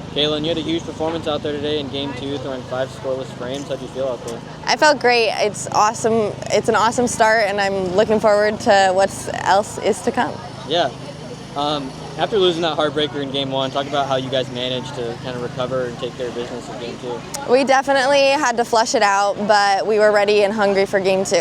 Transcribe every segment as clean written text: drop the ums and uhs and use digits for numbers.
Kaitlyn, you had a huge performance out there today in Game 2, throwing 5 scoreless frames. How'd you feel out there? I felt great. It's awesome. It's an awesome start, and I'm looking forward to what else is to come. Yeah. After losing that heartbreaker in Game 1, talk about how you guys managed to kind of recover and take care of business in Game 2. We definitely had to flush it out, but we were ready and hungry for Game 2.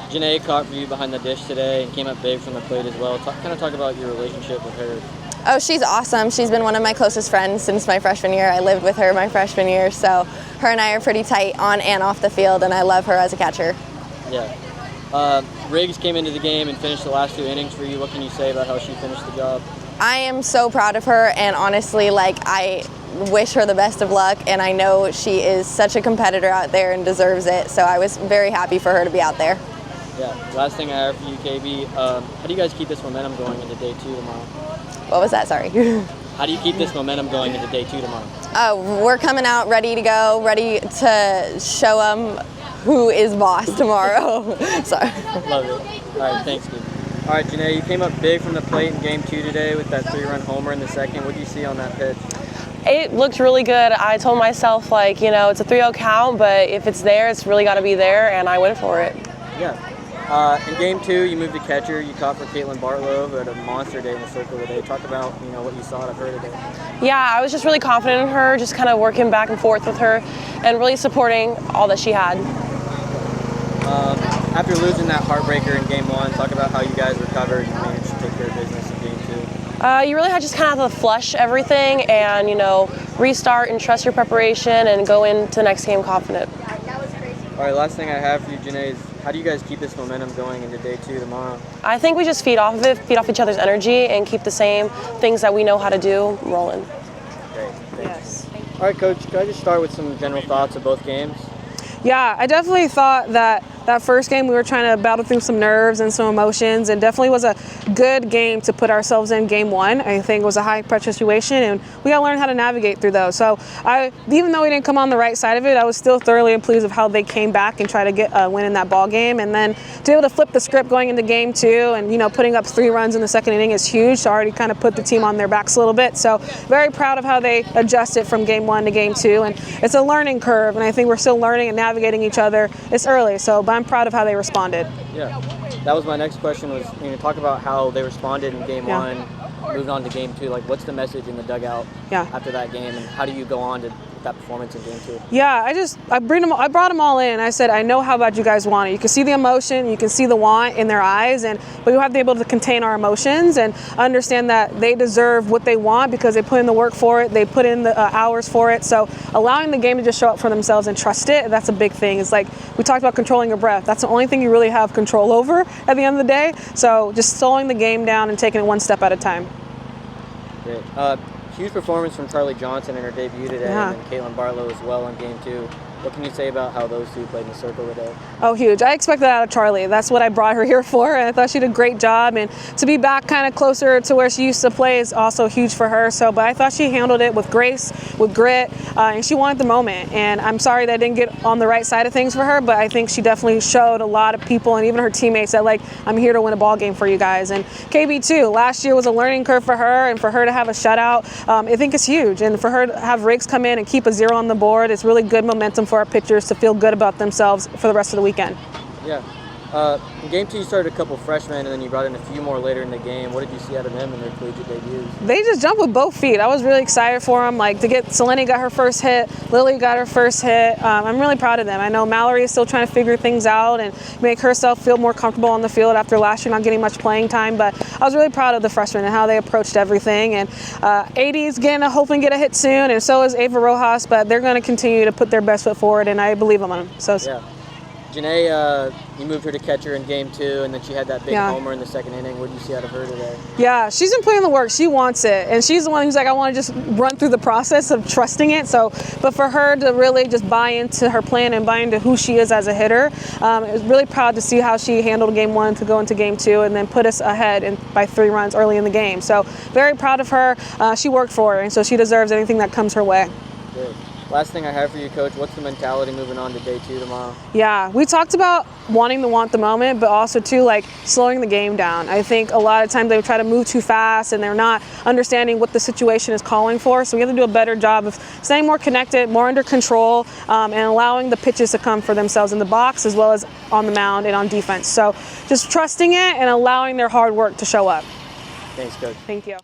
Janae caught for you behind the dish today and came up big from the plate as well. Kind of talk about your relationship with her. Oh, she's awesome. She's been one of my closest friends since my freshman year. I lived with her my freshman year, so her and I are pretty tight on and off the field, and I love her as a catcher. Yeah. Riggs came into the game and finished the last 2 innings for you. What can you say about how she finished the job? I am so proud of her, and honestly, I wish her the best of luck, and I know she is such a competitor out there and deserves it, so I was very happy for her to be out there. Yeah. Last thing I have for you, KB, how do you guys keep this momentum going into Day 2 tomorrow? What was that? Sorry. How do you keep this momentum going into Day 2 tomorrow? Oh, we're coming out ready to go, ready to show them who is boss tomorrow. Sorry. Love it. All right, thanks, dude. All right, Janae, you came up big from the plate in Game 2 today with that 3-run homer in the second. What did you see on that pitch? It looked really good. I told myself, it's a 3-0 count, but if it's there, it's really got to be there, and I went for it. Yeah. In Game 2, you moved to catcher. You caught for Kaitlyn Bartlow, who had a monster day in the circle today. Talk about what you saw out of her today. Yeah, I was just really confident in her, just kind of working back and forth with her, and really supporting all that she had. After losing that heartbreaker in Game 1, talk about how you guys recovered and managed to take care of business in Game 2. You really had just kind of to flush everything and, restart and trust your preparation and go into the next game confident. All right, last thing I have for you, Janae, is how do you guys keep this momentum going into Day 2 tomorrow? I think we just feed off of it, feed off each other's energy, and keep the same things that we know how to do rolling. Great, thanks. Yes. All right, Coach, can I just start with some general thoughts of both games? Yeah, I definitely thought that first game we were trying to battle through some nerves and some emotions, and definitely was a good game to put ourselves in Game 1. I think it was a high pressure situation, and we got to learn how to navigate through those. So even though we didn't come on the right side of it, I was still thoroughly pleased with how they came back and try to get a win in that ball game. And then to be able to flip the script going into Game 2 and putting up 3 runs in the second inning is huge. So already kind of put the team on their backs a little bit. So very proud of how they adjusted from Game 1 to Game 2, and it's a learning curve, and I think we're still learning and navigating each other. It's early, but I'm proud of how they responded. Yeah, that was my next question. Was talk about how they responded in Game 1, moving on to Game 2. What's the message in the dugout after that game, and how do you go on to that performance in Game 2? Yeah, I brought them all in. I said, I know how bad you guys want it. You can see the emotion, you can see the want in their eyes, but you have to be able to contain our emotions and understand that they deserve what they want because they put in the work for it, they put in the hours for it. So allowing the game to just show up for themselves and trust it, that's a big thing. It's like we talked about controlling your breath. That's the only thing you really have control over at the end of the day. So just slowing the game down and taking it one step at a time. Great. Huge performance from Charlie Johnson in her debut today, and then Kaitlyn Bartlow as well in Game 2. What can you say about how those two played in the circle today? Oh, huge. I expected that out of Charlie. That's what I brought her here for, and I thought she did a great job. And to be back kind of closer to where she used to play is also huge for her. But I thought she handled it with grace, with grit, and she wanted the moment. And I'm sorry that I didn't get on the right side of things for her, but I think she definitely showed a lot of people and even her teammates that, I'm here to win a ball game for you guys. And KB, too. Last year was a learning curve for her, and for her to have a shutout, I think it's huge. And for her to have Riggs come in and keep a 0 on the board, it's really good momentum for our pitchers to feel good about themselves for the rest of the weekend. Yeah. In Game 2, you started a couple freshmen, and then you brought in a few more later in the game. What did you see out of them in their collegiate debuts? They just jumped with both feet. I was really excited for them. Selene got her first hit, Lily got her first hit. I'm really proud of them. I know Mallory is still trying to figure things out and make herself feel more comfortable on the field after last year not getting much playing time. But I was really proud of the freshmen and how they approached everything. And AD is hoping to get a hit soon, and so is Ava Rojas. But they're going to continue to put their best foot forward, and I believe in them. Yeah. Janae, you moved her to catcher in Game 2, and then she had that big homer in the second inning. What did you see out of her today? Yeah, she's been putting the work. She wants it, and she's the one who's I want to just run through the process of trusting it. But for her to really just buy into her plan and buy into who she is as a hitter, I was really proud to see how she handled Game 1 to go into Game 2 and then put us ahead by 3 runs early in the game. So very proud of her. She worked for it, and so she deserves anything that comes her way. Good. Last thing I have for you, Coach, what's the mentality moving on to day 2 tomorrow? Yeah, we talked about wanting to want the moment, but also too like slowing the game down. I think a lot of times they try to move too fast and they're not understanding what the situation is calling for. So we have to do a better job of staying more connected, more under control, and allowing the pitches to come for themselves in the box as well as on the mound and on defense. So just trusting it and allowing their hard work to show up. Thanks, Coach. Thank you.